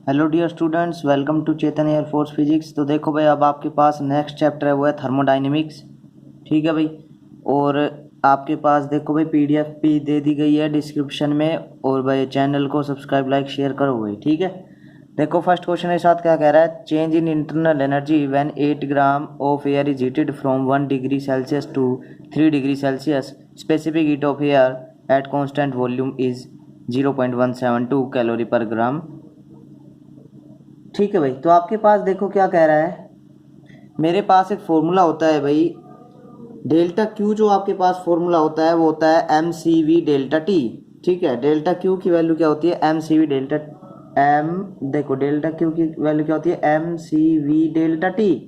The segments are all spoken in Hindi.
Hello dear students, welcome to Chetan air force physics. तो देखो भाई, अब आपके पास नेक्स्ट चैप्टर है वो है थर्मोडाइनमिक्स। ठीक है भाई। और आपके पास देखो भाई पीडीएफ भी दे दी गई है डिस्क्रिप्शन में। और भाई चैनल को सब्सक्राइब लाइक शेयर करो भाई, ठीक है। देखो फर्स्ट क्वेश्चन के साथ क्या कह रहा है, change in internal energy when 8 gram of air is heated from 1 degree Celsius to 3 degree Celsius, specific heat of air at constant volume is 0.172 calorie per gram. ठीक है भाई। तो आपके पास देखो क्या कह रहा है, मेरे पास एक फॉर्मूला होता है भाई, डेल्टा क्यू। जो आपके पास फॉर्मूला होता है वो होता है m c v delta T. ठीक है, डेल्टा क्यू की वैल्यू क्या होती है, m c v delta M. देखो डेल्टा क्यू की वैल्यू क्या होती है, m c v delta T.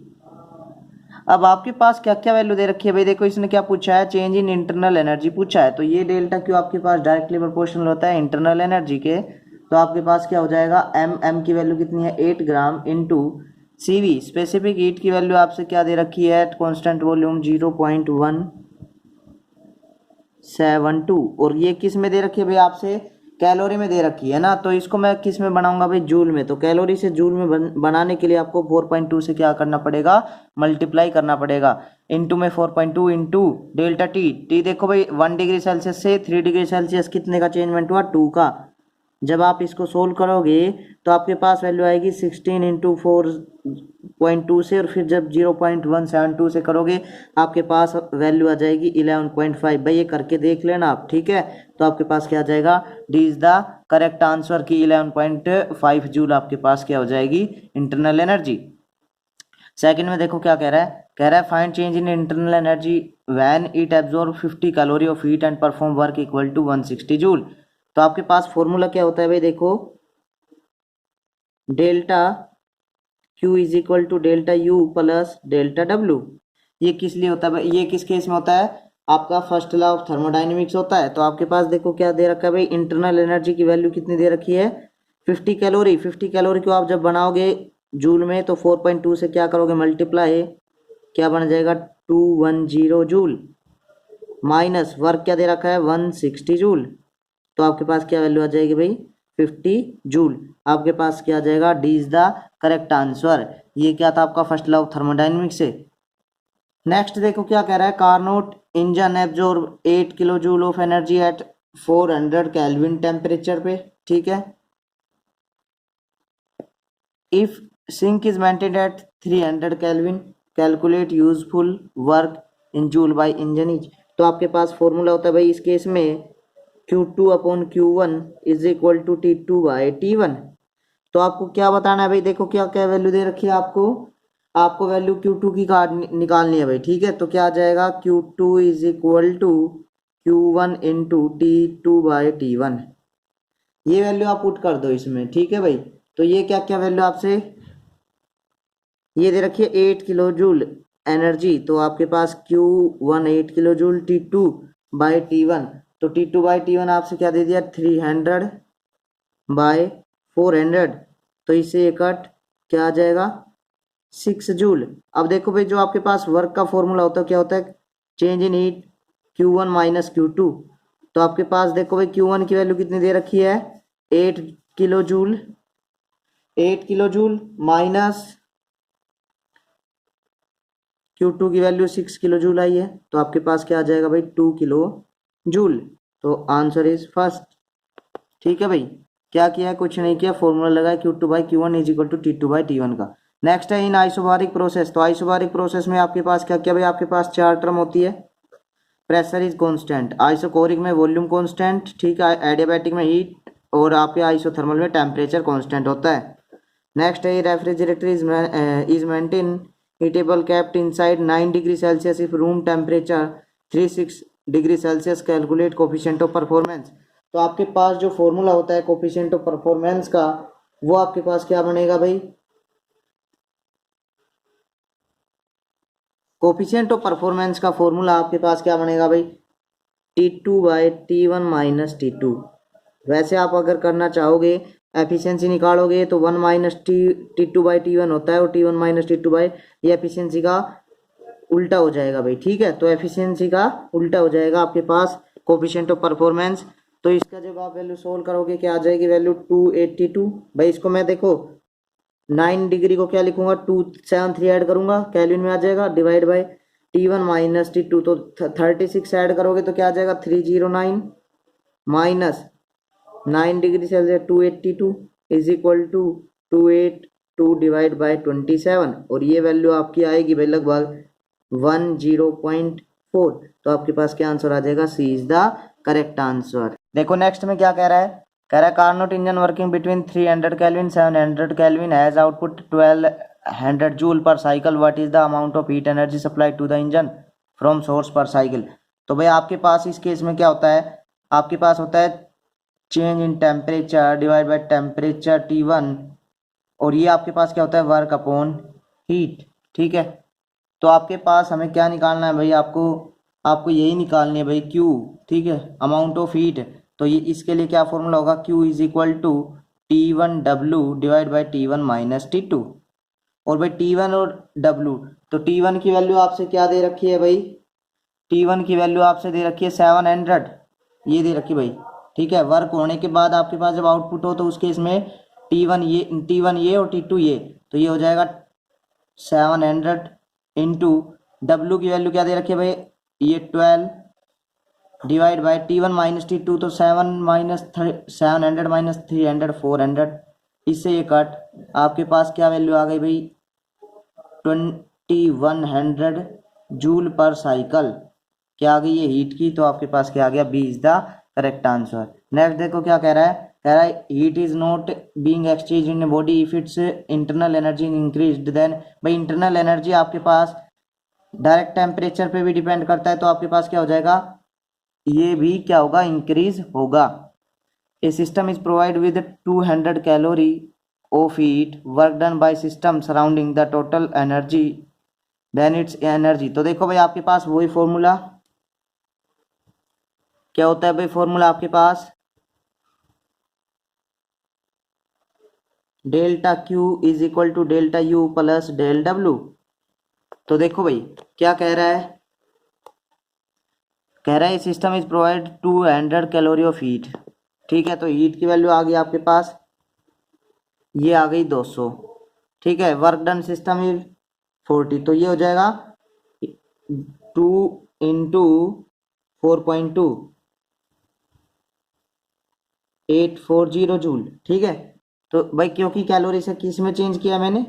अब आपके पास क्या क्या वैल्यू दे रखी है भाई, देखो इसने क्या पूछा है, चेंज इन इंटरनल एनर्जी पूछा है। तो ये डेल्टा क्यू आपके पास डायरेक्टली प्रोपोर्शनल होता है इंटरनल एनर्जी के। तो आपके पास क्या हो जाएगा, एम की वैल्यू कितनी है 8 gram into c v, specific heat की वैल्यू आपसे क्या दे रखी है, कॉन्स्टेंट वॉल्यूम 0.172। और ये किस में दे रखी है भाई, आपसे कैलोरी में दे रखी है ना। तो इसको मैं किस में बनाऊंगा भाई, जूल में। तो कैलोरी से जूल में बनाने के लिए आपको 4.2 से क्या करना पड़ेगा, मल्टीप्लाई करना पड़ेगा। इंटू में 4.2 इंटू डेल्टा टी। टी देखो भाई 1 डिग्री सेल्सियस से 3 डिग्री सेल्सियस कितने का चेंजमेंट हुआ, 2 का। जब आप इसको सोल्व करोगे तो आपके पास वैल्यू आएगी 16 इंटू 4.2 से, और फिर जब 0.172 से करोगे आपके पास वैल्यू आ जाएगी 11.5। भाई ये करके देख लेना आप, ठीक है। तो आपके पास क्या आ जाएगा, D is the correct answer की 11.5 जूल आपके पास क्या हो जाएगी, इंटरनल एनर्जी। सेकंड में देखो क्या कह रहा है find change in internal energy when it absorb 50 calorie of heat and perform work equal to 160 joule. तो आपके पास फॉर्मूला क्या होता है भाई, देखो delta Q is equal to delta U plus delta W. ये किस लिए होता है भाई, ये किस केस में होता है, आपका फर्स्ट लॉ ऑफ थर्मोडाइनमिक्स होता है। तो आपके पास देखो क्या दे रखा है भाई, इंटरनल एनर्जी की वैल्यू कितनी दे रखी है, 50 कैलोरी। 50 कैलोरी को आप जब बनाओगे जूल में तो 4.2 से क्या करोगे, मल्टीप्लाई, क्या बन जाएगा 210 जूल, माइनस वर्क क्या दे रखा है 160 जूल। तो आपके पास क्या वैल्यू आ जाएगी भाई, 50 जूल। आपके पास क्या आ जाएगा, D is the correct answer. ये क्या था आपका फर्स्ट लॉ ऑफ थर्मोडायनेमिक्स से। नेक्स्ट देखो क्या कह रहा है, Carnot engine absorb 8 kilo joule of energy at 400 kelvin temperature पे। ठीक है, if sink is maintained at 300 kelvin, calculate useful work in joule by engine is. तो आपके पास फॉर्मूला होता है भाई इस केस में Q2 upon Q1 is equal to T2 by T1। तो आपको क्या बताना है भाई, देखो क्या क्या वैल्यू दे रखी है आपको, आपको वैल्यू Q2 की निकालनी है भाई। ठीक है, तो क्या आ जाएगा, Q2 is equal to Q1 into T2 by T1। ये वैल्यू आप पुट कर दो इसमें, ठीक है भाई। तो ये क्या क्या वैल्यू आपसे ये दे रखी है 8 किलो जूल एनर्जी। तो आपके पास Q1 8 kilo joule, T2 by T1। तो T2 बाई T1 आपसे क्या दे दिया, 300 बाय 400। तो इससे कट क्या आ जाएगा, 6 जूल। अब देखो भाई जो आपके पास वर्क का फॉर्मूला होता है क्या होता है, चेंज इन हीट Q1 माइनस Q2। तो आपके पास देखो भाई Q1 की वैल्यू कितनी दे रखी है, 8 kilo joule, 8 kilo joule minus Q2 की वैल्यू 6 किलो जूल आई है। तो आपके पास क्या आ जाएगा भाई, 2 किलो जूल। तो आंसर इज फर्स्ट। ठीक है भाई, क्या किया है, कुछ नहीं किया, फॉर्मूला लगाया Q2 by Q1 is equal to T2 by T1 का। नेक्स्ट है इन आइसोबारिक प्रोसेस। तो आइसोबारिक प्रोसेस में आपके पास क्या क्या भाई, आपके पास चार टर्म होती है। प्रेशर इज कांस्टेंट, आइसोकोरिक में वॉल्यूम कांस्टेंट, ठीक है, एडियाबैटिक में हीट, और आपके आइसोथर्मल में टेम्परेचर कांस्टेंट होता है। नेक्स्ट है refrigerator is maintain heatable kept inside 9 degree Celsius if room temperature 36 degree Celsius, calculate coefficient of performance. तो आपके पास जो फॉर्मूला होता है कोफिशिएंट ऑफ परफॉर्मेंस का, वो आपके पास क्या बनेगा भाई, कोफिशिएंट ऑफ परफॉर्मेंस का फॉर्मूला आपके पास क्या बनेगा भाई, T2 by T1 minus T2। वैसे आप अगर करना चाहोगे एफिशिएंसी निकालोगे तो 1 माइनस T2 बाई T1 होता है, और T1 माइनस T2 बाई, ये एफिशिएंसी का उल्टा हो जाएगा भाई। ठीक है, तो एफिशिएंसी का उल्टा हो जाएगा आपके पास कोफिशिएंट ऑफ परफॉर्मेंस। तो इसका जब आप वैल्यू सोल्व करोगे क्या आ जाएगी वैल्यू 282। भाई इसको मैं देखो 9 डिग्री को क्या लिखूंगा 273 ऐड करूंगा केल्विन में आ जाएगा divide by T1 minus T2 तो 36 ऐड करोगे तो क्या आ जाएगा 309 minus 9 degree Celsius 282 is equal to 282 divide by 27 और ये वैल्यू आपकी आएगी भाई लगभग 10.4। तो आपके पास क्या आंसर आ जाएगा C is the correct answer. देखो नेक्स्ट में क्या कह रहा है, कह रहा है Carnot engine working between 300 kelvin 700 kelvin has output 1200 joule per cycle, what is the amount of heat energy supplied to the engine from source per cycle. तो भाई आपके पास इस केस में क्या होता है, आपके पास होता है change in temperature divide by temperature T1 और ये आपके पास क्या होता है वर्क अपॉन हीट। ठीक है, तो आपके पास हमें क्या निकालना है भाई, आपको यही निकालनी है भाई Q। ठीक है, अमाउंट ऑफ हीट। तो ये इसके लिए क्या फॉर्मूला होगा Q is equal to T1W divide by T1 minus T2। और भाई T1 और W, तो T1 की वैल्यू आपसे क्या दे रखी है भाई, T1 की वैल्यू आपसे दे रखी है 700, ये दे रखी भाई। ठीक है, वर्क होने के बाद आपके पास जब आउटपुट हो तो उसके इसमें T1 ये और T2 ये, तो ये हो जाएगा 700 इंटू W की वैल्यू क्या दे रखी है भाई, ये 12 divide by T1 minus T2 तो 700 माइनस 300 400, इससे ये कट आपके पास क्या वैल्यू आ गई भाई 2100 जूल पर साइकिल क्या आ गई ये हीट की। तो आपके पास क्या आ गया, B is the correct answer. Next देखो क्या कह रहा है, कह रहा है heat is not being exchange in body if its internal energy increased then. भाई इंटरनल एनर्जी आपके पास डायरेक्ट टेम्परेचर पे भी डिपेंड करता है, तो आपके पास क्या हो जाएगा, ये भी क्या होगा इंक्रीज होगा। A system is provide with 200 calorie of heat work done by system surrounding the total energy then its energy. तो देखो भाई आपके पास वही फॉर्मूला क्या होता है भाई, फॉर्मूला आपके पास delta Q is equal to delta U plus del W। तो देखो भाई क्या कह रहा है, कह रहा है system is provide 200 calorie of heat. ठीक है, तो हीट की वैल्यू आ गई आपके पास, ये आ गई 200। ठीक है, वर्क डन सिस्टम इज 40, तो ये हो जाएगा 2 इंटू 4.2 840 जूल। ठीक है, तो भाई क्योंकि कैलोरी से किस में चेंज किया मैंने,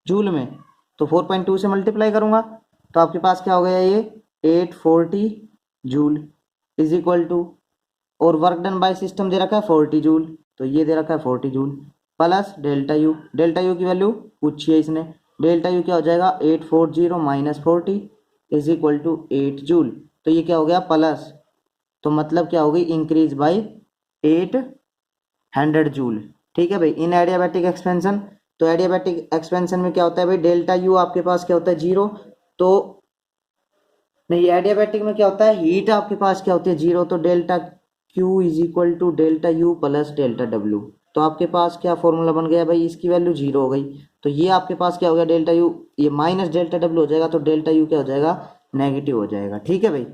जूल में, तो 4.2 से मल्टीप्लाई करूंगा तो आपके पास क्या हो गया ये 840 जूल इज इक्वल टू, और वर्क डन बाय सिस्टम दे रखा है 40 जूल, तो ये दे रखा है 40 joule plus delta U. Delta U की वैल्यू पूछी है इसने, डेल्टा यू क्या हो जाएगा 840 minus 40 is equal to 8 joule. तो ये क्या हो गया प्लस, तो मतलब क्या हो गई इंक्रीज बाय 800 जूल। ठीक है भाई, इन एडियाबैटिक एक्सपेंशन, तो एडियाबैटिक एक्सपेंशन में क्या होता है भाई डेल्टा यू आपके पास क्या होता है 0, तो नहीं एडियाबैटिक में क्या होता है हीट आपके पास क्या होती है 0, तो delta Q is equal to delta U plus delta W. तो आपके पास क्या फॉर्मूला बन गया भाई, इसकी वैल्यू 0 हो गई, तो ये आपके पास क्या हो गया डेल्टा यू, ये माइनस डेल्टा डब्ल्यू हो जाएगा, तो डेल्टा यू क्या हो जाएगा नेगेटिव हो जाएगा। ठीक है भाई,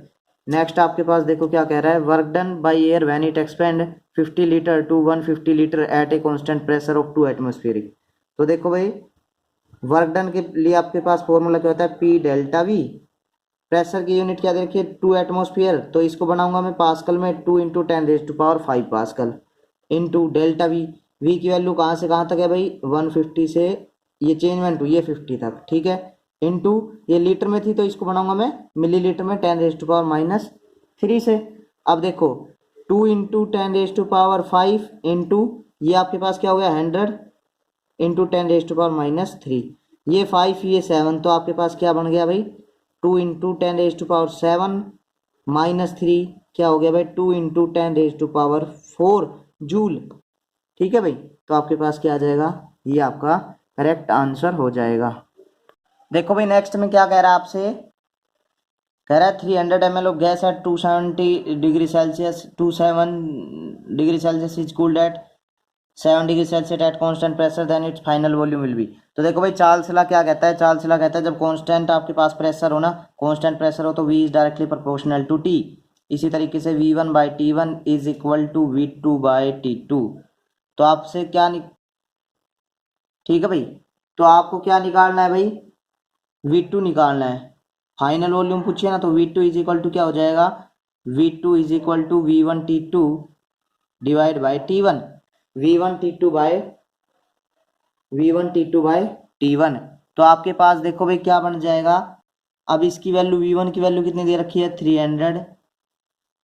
नेक्स्ट आपके पास देखो क्या कह रहा है, work done by air when it expand 50 litre to 150 litre at a constant pressure of 2 atmospheric. तो देखो भाई वर्क डन के लिए आपके पास फॉर्मूला क्या होता है पी डेल्टा वी, प्रेशर की यूनिट क्या देखिए 2 एटमॉस्फेयर, तो इसको बनाऊंगा मैं पास्कल में 2 into 10⁵ pascal into delta V. V की वैल्यू कहाँ से कहाँ तक है भाई 150 से ये चेंजमेंट हुई है 50 तक। ठीक है, इंटू ये लीटर में थी तो इसको बनाऊंगा मैं मिलीलीटर में 10⁻³ से। अब देखो 2 इंटू 10⁵ इंटू ये आपके पास क्या हो गया 100 इंटू 10⁻³ ये 5 ये 7, तो आपके पास क्या बन गया भाई 2 इंटू 10⁻7 माइनस 3 क्या हो गया भाई 2 इंटू 10⁻4 जूल। ठीक है भाई, तो आपके पास क्या आ जाएगा, ये आपका करेक्ट आंसर हो जाएगा। देखो भाई नेक्स्ट में क्या कह रहा है आपसे, कह रहा है 300 ml of gas at 270 degree Celsius 27 degree Celsius is cooled at 7 degree Celsius at constant pressure then its final volume will be. तो देखो भाई चार्ल्स लॉ क्या कहता है, चार्ल्स लॉ कहता है जब कांस्टेंट आपके पास प्रेशर हो ना, कांस्टेंट प्रेशर हो तो V is directly proportional to T इसी तरीके से V1/T1 is equal to V2/T2। तो आपसे क्या ठीक है भाई, तो आपको क्या निकालना है भाई, V2 निकालना है। फाइनल वॉल्यूम पूछिए ना, तो V2 इज इक्वल टू क्या हो जाएगा, V2 is equal to V1T2 divide by T1, V1T2 by T1। तो आपके पास देखो भाई क्या बन जाएगा, अब इसकी वैल्यू V1 की वैल्यू कितनी दे रखी है 300,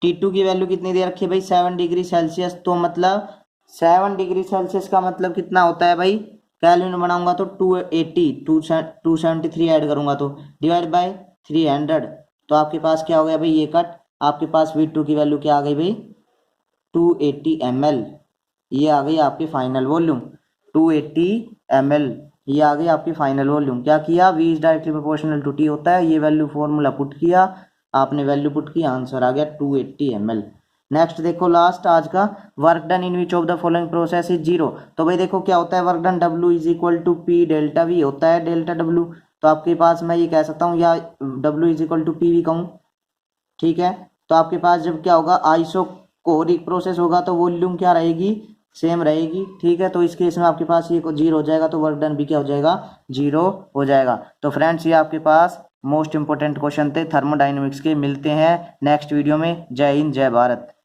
T2 की वैल्यू कितनी दे रखी है भाई 7 डिग्री सेल्सियस। तो मतलब 7 डिग्री सेल्सियस का मतलब कितना होता है भाई, कैलविन बनाऊंगा तो 273 ऐड करूंगा तो डिवाइड बाय 300। तो आपके पास क्या हो गया भाई, ये कट, आपके पास V2 की वैल्यू क्या आ गई भाई 280 ml। ये आ गई आपकी फाइनल वॉल्यूम 280 ml। ये आ गई आपकी फाइनल वॉल्यूम। क्या किया, V is directly proportional to T होता है, ये वैल्यू फॉर्मूला पुट किया, आपने वैल्यू पुट की, आंसर आ गया 280 ml। नेक्स्ट देखो लास्ट आज का, work done in which of the following process is zero. तो भाई देखो क्या होता है work done, W is equal to P delta V होता है, डेल्टा W। तो आपके पास मैं ये कह सकता हूँ, या W is equal to PV कहूँ, ठीक है। तो आपके पास जब क्या होगा, आइसोकोरिक प्रोसेस होगा तो वॉल्यूम क्या रहेगी, सेम रहेगी, ठीक है। तो इस केस में आपके पास ये जीरो हो जाएगा, तो वर्क डन भी क्या हो जाएगा, जीरो हो जाएगा। तो फ्रेंड्स ये आपके पास मोस्ट इंपोर्टेंट क्वेश्चन थे थर्मोडाइनमिक्स के। मिलते हैं नेक्स्ट वीडियो में। जय हिंद, जय भारत।